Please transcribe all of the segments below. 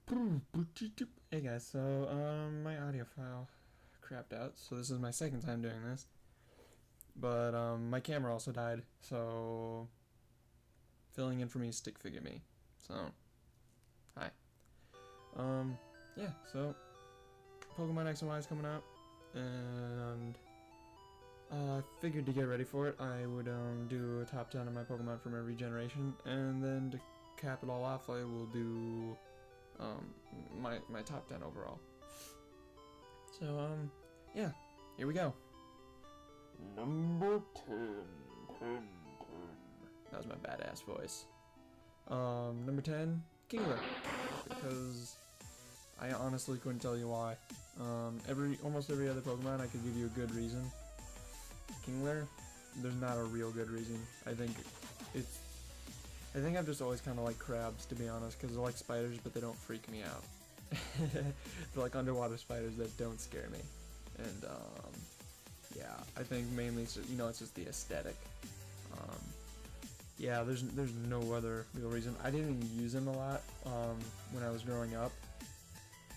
Hey guys, so my audio file crapped out, so this is my second time doing this. But my camera also died, so filling in for me is stick figure me. So hi. Yeah, so Pokemon X and Y is coming out, and I figured to get ready for it I would do a top 10 of my Pokemon from every generation, and then to cap it all off I will do my top 10 overall. So yeah, here we go. Number 10. That was my badass voice. Number 10, Kingler, because I honestly couldn't tell you why. Almost every other Pokemon I could give you a good reason. Kingler, there's not a real good reason. I think I've just always kind of liked crabs, to be honest, because they're like spiders, but they don't freak me out. They're like underwater spiders that don't scare me. And yeah, I think mainly it's just, it's just the aesthetic. Yeah, there's no other real reason. I didn't use them a lot when I was growing up.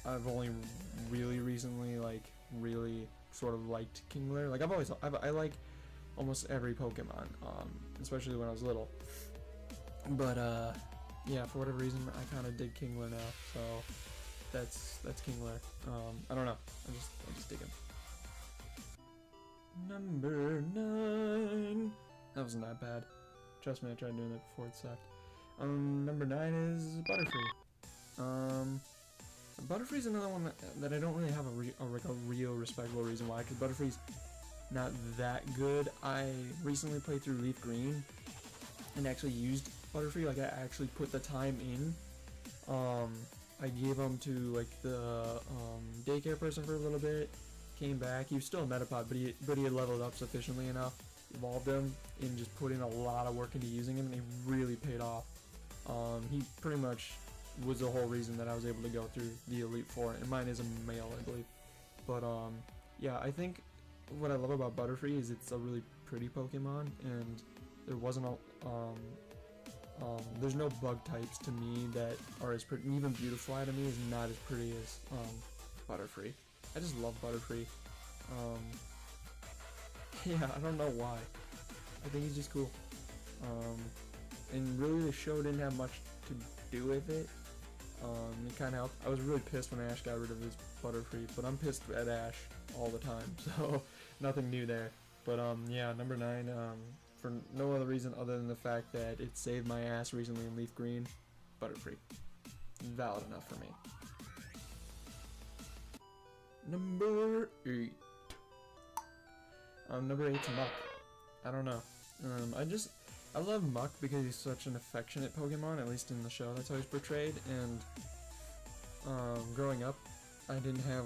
I've only really recently really sort of liked Kingler. Like I like almost every Pokemon, especially when I was little. But yeah, for whatever reason I kind of dig Kingler now. So that's Kingler. I don't know. I just dig him. Number 9. That wasn't that bad. Trust me, I tried doing that before, it sucked. Number 9 is Butterfree. Butterfree's another one that I don't really have a real respectable reason why, because Butterfree's not that good. I recently played through Leaf Green and actually used Butterfree. Like, I actually put the time in. I gave him to like the daycare person for a little bit. Came back. He was still a Metapod, but he had leveled up sufficiently enough, evolved him, and just put in a lot of work into using him, and it really paid off. He pretty much was the whole reason that I was able to go through the Elite Four, and mine is a male, I believe. But yeah, I think what I love about Butterfree is it's a really pretty Pokemon, and there wasn't there's no bug types to me that are as pretty. Even Beautifly to me is not as pretty as Butterfree. I just love Butterfree. Yeah, I don't know why. I think he's just cool. And really the show didn't have much to do with it. It kind of helped. I was really pissed when Ash got rid of his Butterfree, but I'm pissed at Ash all the time, so nothing new there. But yeah, number 9, for no other reason other than the fact that it saved my ass recently in Leaf Green, Butterfree. Valid enough for me. Number 8. Number 8's Muck. I don't know. I love Muck because he's such an affectionate Pokemon, at least in the show. That's how he's portrayed. And growing up, I didn't have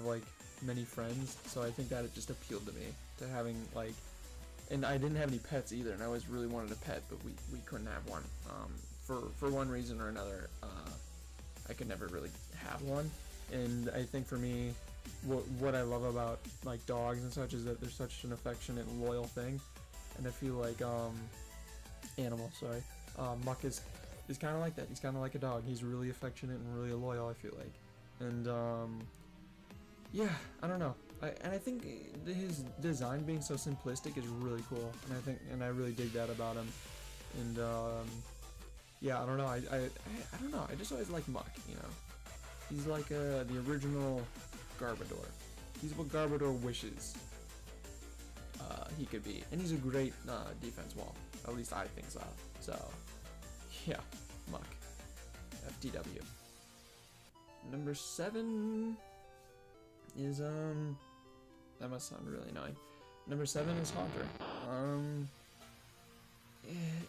many friends, so I think that it just appealed to me to having and I didn't have any pets either, and I always really wanted a pet, but we couldn't have one. For one reason or another, I could never really have one. And I think for me, what I love about dogs and such is that they're such an affectionate and loyal thing, and I feel like animals, sorry. Muck is kind of like that. He's kind of like a dog. He's really affectionate and really loyal, I feel like. And yeah, I don't know. I think his design being so simplistic is really cool, and I really dig that about him. And yeah, I don't know. I don't know. I just always like Muck. He's like the original Garbodor. He's what Garbodor wishes he could be, and he's a great defense wall. At least I think so. So yeah, Muck. FTW. Number 7 is that must sound really annoying. Number 7 is Haunter.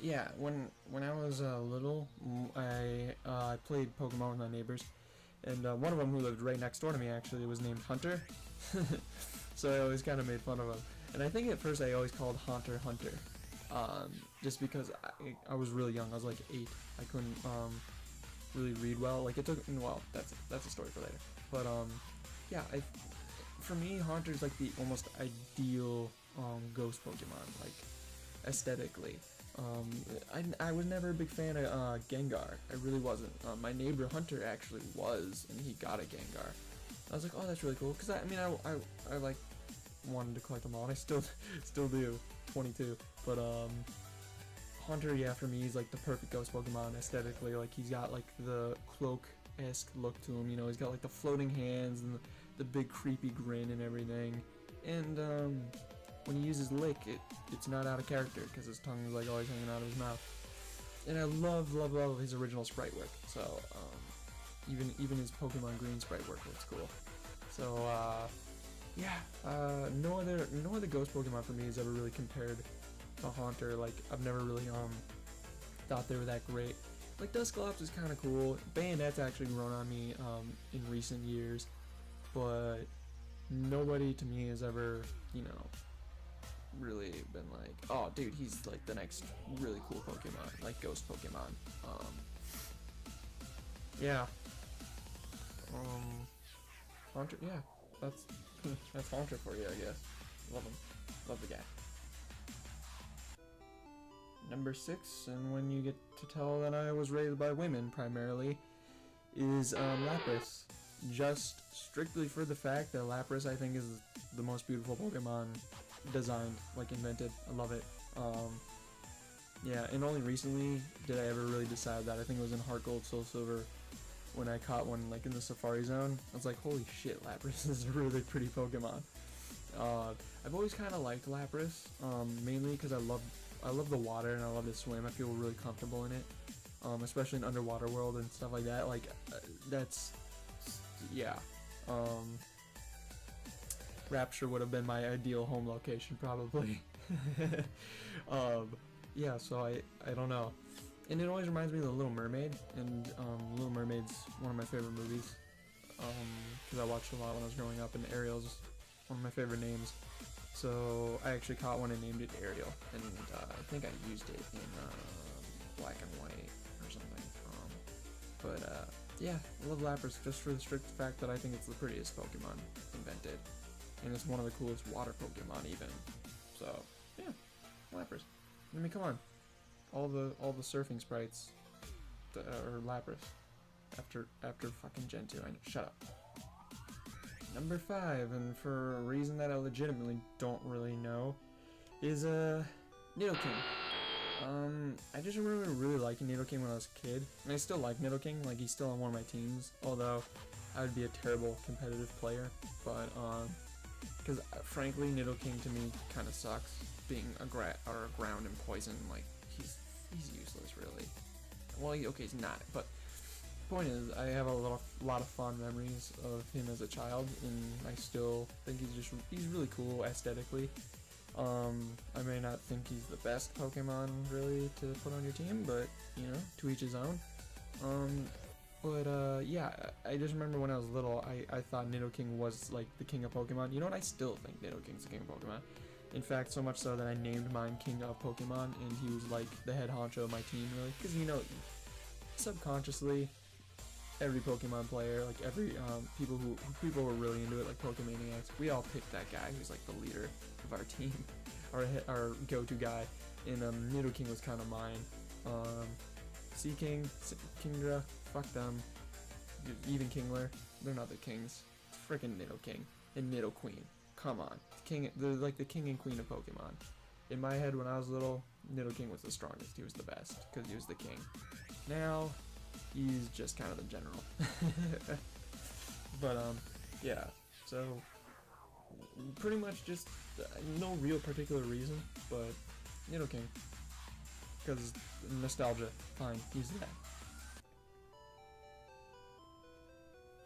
Yeah, when I was little, I played Pokemon with my neighbors, and one of them who lived right next door to me actually was named Hunter. So I always kind of made fun of him. And I think at first I always called Haunter Hunter, just because I was really young. I was like 8. I couldn't really read well. It took, well, that's a story for later. But yeah, for me, Haunter's the almost ideal ghost Pokemon, aesthetically. Um, I was never a big fan of Gengar. I really wasn't. My neighbor Hunter actually was, and he got a Gengar. I was like, oh, that's really cool. Cause I mean, I like wanted to collect them all, and I still do. 22. But Hunter, yeah, for me, he's like the perfect ghost Pokemon aesthetically. Like he's got like the cloak-esque look to him. You know, he's got like the floating hands and the big creepy grin and everything. And when he uses Lick, it's not out of character because his tongue is like always hanging out of his mouth. And I love his original sprite work. So even his Pokemon Green sprite work looks cool. So yeah, no other ghost Pokemon for me has ever really compared to Haunter. Like I've never really thought they were that great. Like Dusclops is kind of cool. Bayonet's actually grown on me in recent years, but nobody to me has ever, you know, really been like, oh dude, he's like the next really cool Pokemon, like ghost Pokemon. Yeah. Haunter, yeah, that's Haunter for you, I guess. Love him. Love the guy. Number 6, and when you get to tell that I was raised by women primarily, is Lapras. Just strictly for the fact that Lapras I think is the most beautiful Pokemon designed, like invented. I love it. Yeah, and only recently did I ever really decide that. I think it was in Heart Gold, Soul Silver, when I caught one like in the Safari Zone. I was like, holy shit, Lapras is a really pretty Pokemon. I've always kind of liked Lapras, mainly because I love the water and I love to swim. I feel really comfortable in it, especially in underwater world and stuff like that. Like that's, yeah. Rapture would have been my ideal home location probably. Yeah, so I don't know. And it always reminds me of The Little Mermaid, and Little Mermaid's one of my favorite movies, because I watched a lot when I was growing up, and Ariel's one of my favorite names. So I actually caught one and named it Ariel, and I think I used it in Black and White or something. Yeah, I love Lapras just for the strict fact that I think it's the prettiest Pokemon invented, and it's one of the coolest water Pokemon even. So yeah, Lapras. I mean, come on, all the surfing sprites are Lapras after fucking Gen 2. I know. Shut up. Number 5, and for a reason that I legitimately don't really know, is Nidoking. I just remember really liking Nidoking when I was a kid, and I still like Nidoking. Like he's still on one of my teams, although I would be a terrible competitive player. But because frankly, Nidoking to me kind of sucks, being a ground and poison. Like he's useless really. Well, okay, he's not, but. Point is, I have a lot of fond memories of him as a child, and I still think he's really cool aesthetically. I may not think he's the best Pokemon really to put on your team, but you know, to each his own. Yeah, I just remember when I was little, I thought Nidoking was like the king of Pokemon. You know what? I still think Nidoking's the king of Pokemon. In fact, so much so that I named mine King of Pokemon, and he was like the head honcho of my team, really, because you know, subconsciously. Every Pokemon player, like every people who were really into it, like Pokemaniacs, we all picked that guy who's like the leader of our team, our go-to guy, and Nidoking was kind of mine. Seaking, Kingdra, fuck them. Even Kingler, they're not the kings. It's freaking Nidoking and Nidoqueen. Come on, they're like the king and queen of Pokemon. In my head, when I was little, Nidoking was the strongest. He was the best because he was the king. Now. He's just kind of the general. But yeah, so pretty much just no real particular reason, but Nidoking, because nostalgia. Fine, use that.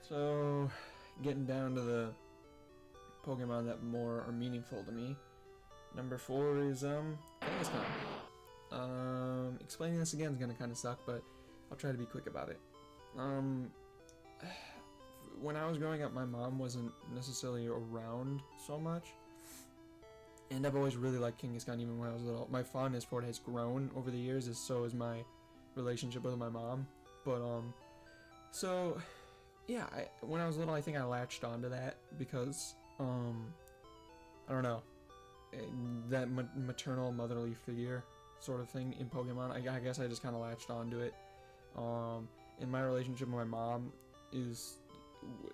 So getting down to the Pokemon that more are meaningful to me. Number 4 is Kangaskhan. Explaining this again is gonna kind of suck, but I'll try to be quick about it. When I was growing up, my mom wasn't necessarily around so much, and I've always really liked Kangaskhan even when I was little. My fondness for it has grown over the years, as so is my relationship with my mom. But so yeah, when I was little, I think I latched onto that because I don't know, that maternal, motherly figure sort of thing in Pokemon. I guess I just kind of latched onto it. In my relationship with my mom is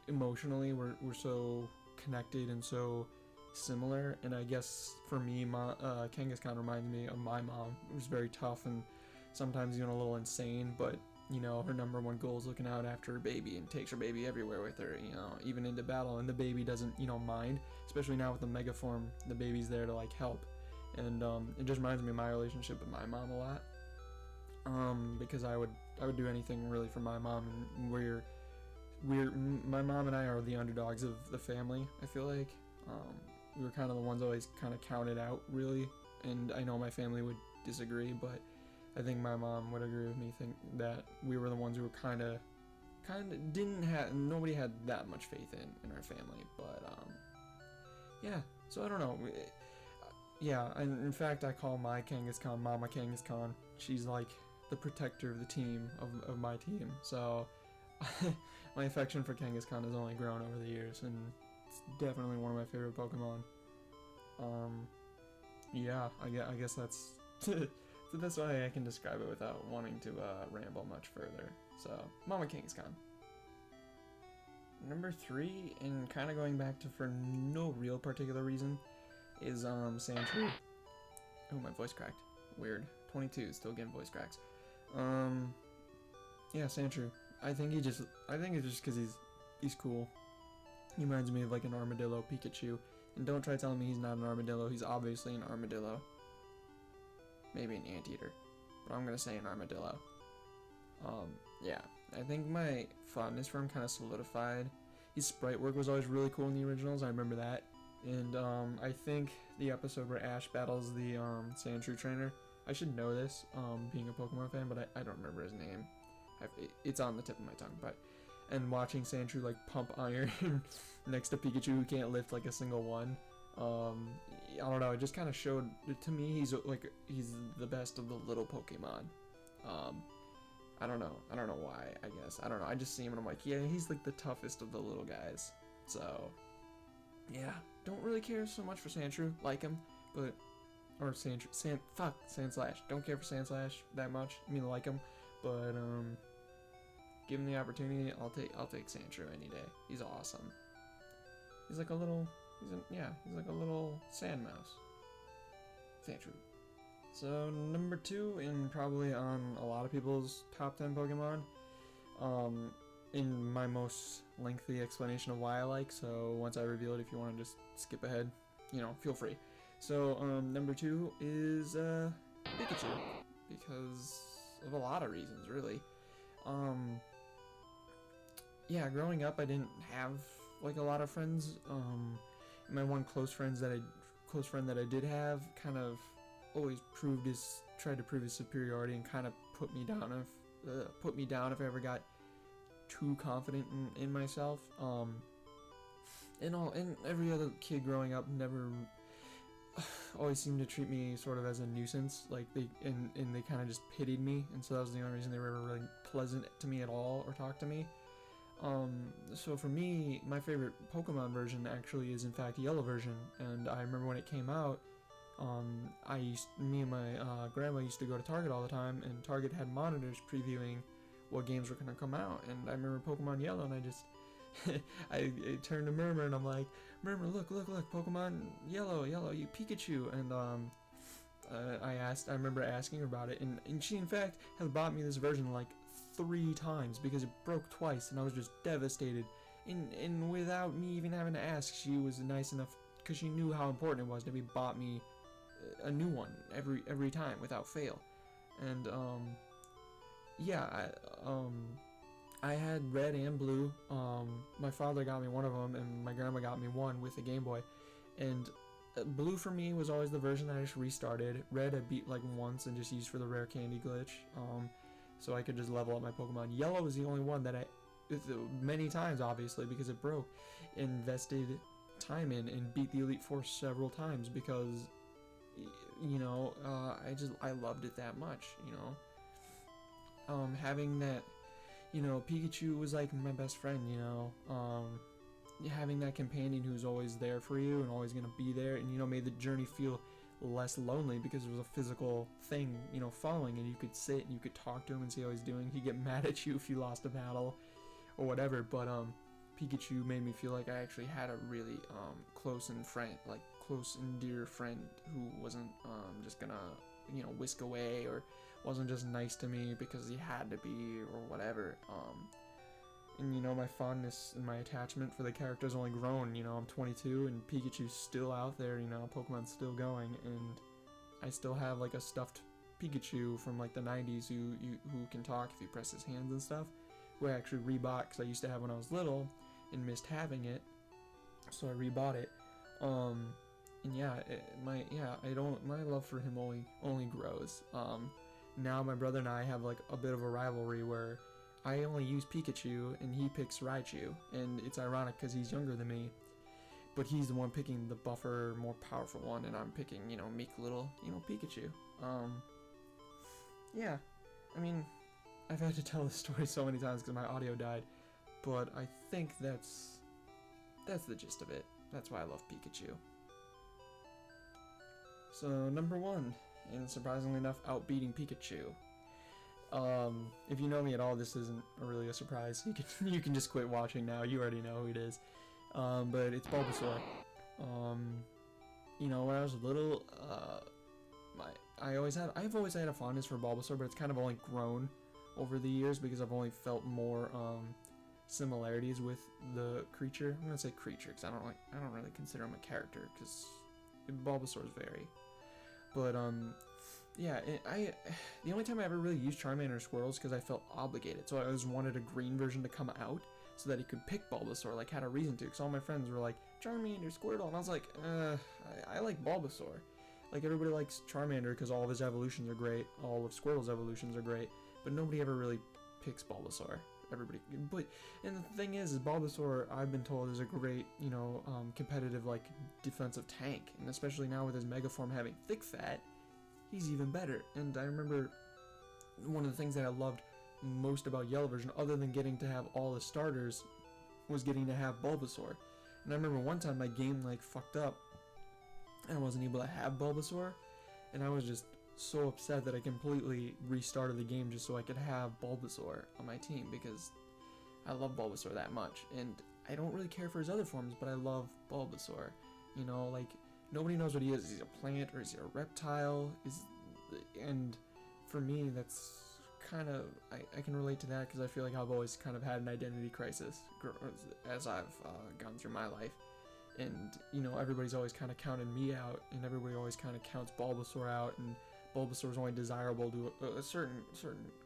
emotionally we're so connected and so similar, and I guess for me, Kangaskhan reminds me of my mom, who's very tough and sometimes even a little insane, but her number one goal is looking out after her baby and takes her baby everywhere with her, even into battle, and the baby doesn't mind, especially now with the mega form. The baby's there to like help, and it just reminds me of my relationship with my mom a lot, because I would do anything really for my mom, and my mom and I are the underdogs of the family. I feel like we were kind of the ones always kind of counted out, really, and I know my family would disagree, but I think my mom would agree with me, think that we were the ones who were kind of nobody had that much faith in our family, but yeah, so I don't know. Yeah, and in fact I call my Kangaskhan Mama Kangaskhan. She's like the protector of the team, of my team, so my affection for Kangaskhan has only grown over the years, and it's definitely one of my favorite Pokemon. Yeah, I guess that's the best way I can describe it without wanting to ramble much further. So, Mama Kangaskhan. Number 3, and kind of going back to for no real particular reason, is Sandshrew. Oh, my voice cracked. Weird. 22, still getting voice cracks. Yeah, Sandshrew. I think it's just because he's cool. He reminds me of like an armadillo Pikachu. And don't try telling me he's not an armadillo. He's obviously an armadillo. Maybe an anteater, but I'm gonna say an armadillo. Yeah, I think my fondness for him kind of solidified. His sprite work was always really cool in the originals. I remember that. And I think the episode where Ash battles the Sandshrew trainer, I should know this, being a Pokemon fan, but I don't remember his name. It's on the tip of my tongue, and watching Sandshrew like pump iron next to Pikachu who can't lift like a single one. I don't know, it just kind of showed to me he's the best of the little Pokemon. I don't know why, I guess. I don't know, I just see him and I'm like, yeah, he's like the toughest of the little guys. So, yeah, don't really care so much for Sandshrew, like him, but, or Sandslash. Don't care for Sandslash that much, like him, but, give him the opportunity, I'll take Sandshrew any day. He's awesome. He's like a little sand mouse. Sandshrew. So number 2, and probably on a lot of people's top 10 Pokemon, in my most lengthy explanation of why I like, so once I reveal it, if you want to just skip ahead, feel free. So number 2 is Pikachu, because of a lot of reasons, really. Yeah, growing up I didn't have like a lot of friends. My one close friend that I did have kind of always tried to prove his superiority and kind of put me down if I ever got too confident in myself. And every other kid growing up never always seemed to treat me sort of as a nuisance, like they kind of just pitied me, and so that was the only reason they were ever really pleasant to me at all or talk to me. So for me, my favorite Pokemon version actually is in fact Yellow version, and I remember when it came out, me and my grandma used to go to Target all the time, and Target had monitors previewing what games were going to come out, and I remember Pokemon Yellow, and I just I turned to Murmur and I'm like, Murmur, look, Pokemon Yellow, you Pikachu, and I remember asking her about it, and she in fact has bought me this version like 3 times because it broke twice, and I was just devastated. And without me even having to ask, she was nice enough, because she knew how important it was, to be bought me a new one every time without fail. And yeah, I had red and blue. My father got me one of them, and my grandma got me one with a Game Boy. And blue for me was always the version that I just restarted. Red I beat like once and just used for the rare candy glitch. So I could just level up my Pokemon. Yellow was the only one that I, many times obviously because it broke, invested time in and beat the Elite Four several times because, I loved it that much, having that, Pikachu was like my best friend, having that companion who's always there for you and always gonna be there, and made the journey feel less lonely because it was a physical thing, following, and you could sit and you could talk to him and see how he's doing. He'd get mad at you if you lost a battle or whatever, but Pikachu made me feel like I actually had a really close and dear friend who wasn't just gonna whisk away, or wasn't just nice to me because he had to be or whatever. And my fondness and my attachment for the character's only grown. I'm 22 and Pikachu's still out there. Pokemon's still going, and I still have like a stuffed Pikachu from like the 90s who can talk if you press his hands and stuff, who I actually rebought because I used to have when I was little and missed having it, so I rebought it. And my love for him only grows. Now my brother and I have like a bit of a rivalry where I only use Pikachu and he picks Raichu, and it's ironic because he's younger than me, but he's the one picking the buffer, more powerful one, and I'm picking meek little Pikachu. Yeah, I mean, I've had to tell this story so many times because my audio died, but I think that's the gist of it. That's why I love Pikachu. So number 1, and surprisingly enough, outbeating Pikachu. If you know me at all, this isn't really a surprise. You can just quit watching now. You already know who it is. But it's Bulbasaur. When I was little, I've always had a fondness for Bulbasaur, but it's kind of only grown over the years because I've only felt more similarities with the creature. I'm gonna say creature because I don't really consider him a character because Bulbasaur's very. But yeah, the only time I ever really used Charmander or Squirtle is because I felt obligated. So I always wanted a green version to come out so that he could pick Bulbasaur, like had a reason to. Because all my friends were like, Charmander, Squirtle, and I was like, I like Bulbasaur. Like everybody likes Charmander because all of his evolutions are great, all of Squirtle's evolutions are great, but nobody ever really picks Bulbasaur. And the thing is Bulbasaur, I've been told, is a great, competitive, like, defensive tank, and especially now with his Mega Form having thick fat, he's even better. And I remember one of the things that I loved most about Yellow version, other than getting to have all the starters, was getting to have Bulbasaur. And I remember one time my game, like, fucked up, and I wasn't able to have Bulbasaur, and I was just so upset that I completely restarted the game just so I could have Bulbasaur on my team, because I love Bulbasaur that much, and I don't really care for his other forms, but I love Bulbasaur. Like, nobody knows what he is. Is he a plant or is he a reptile? And for me, that's kind of, I can relate to that because I feel like I've always kind of had an identity crisis as I've gone through my life. And, everybody's always kind of counted me out, and everybody always kind of counts Bulbasaur out, and Bulbasaur is only desirable to a certain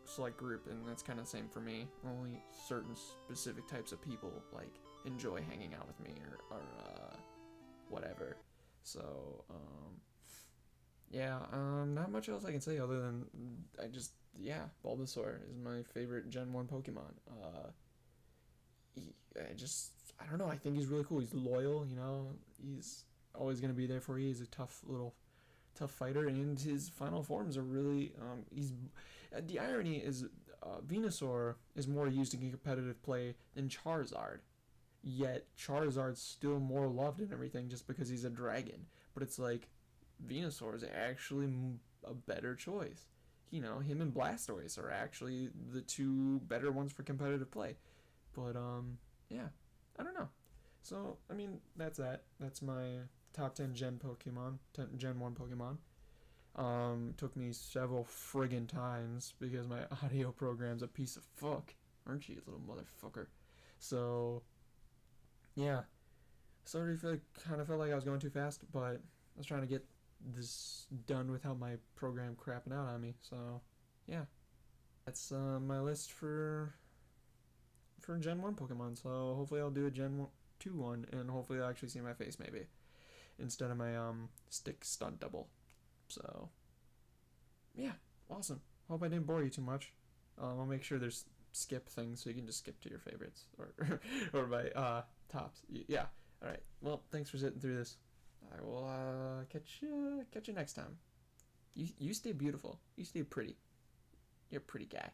select group, and that's kind of the same for me. Only certain specific types of people, like, enjoy hanging out with me, or whatever. So, not much else I can say other than Bulbasaur is my favorite Gen 1 Pokemon. I don't know, I think he's really cool. He's loyal, he's always going to be there for you. He's a tough fighter, and his final forms are really, the irony is, Venusaur is more used in competitive play than Charizard, yet Charizard's still more loved and everything just because he's a dragon, but it's like, Venusaur is actually a better choice. Him and Blastoise are actually the two better ones for competitive play, but, I don't know. So, I mean, that's my top 10 Gen 1 Pokemon. Took me several friggin' times because my audio program's a piece of fuck. Aren't you, little motherfucker? So, yeah. Sorry if I kind of felt like I was going too fast, but I was trying to get this done without my program crapping out on me. So, yeah. That's my list for Gen 1 Pokemon. So, hopefully I'll do a Gen 2 one, and hopefully I'll actually see my face, maybe, instead of my stick stunt double. So, yeah, awesome. Hope I didn't bore you too much. I'll make sure there's skip things so you can just skip to your favorites or my tops. Yeah. All right. Well, thanks for sitting through this. I will catch you next time. You stay beautiful. You stay pretty. You're a pretty guy.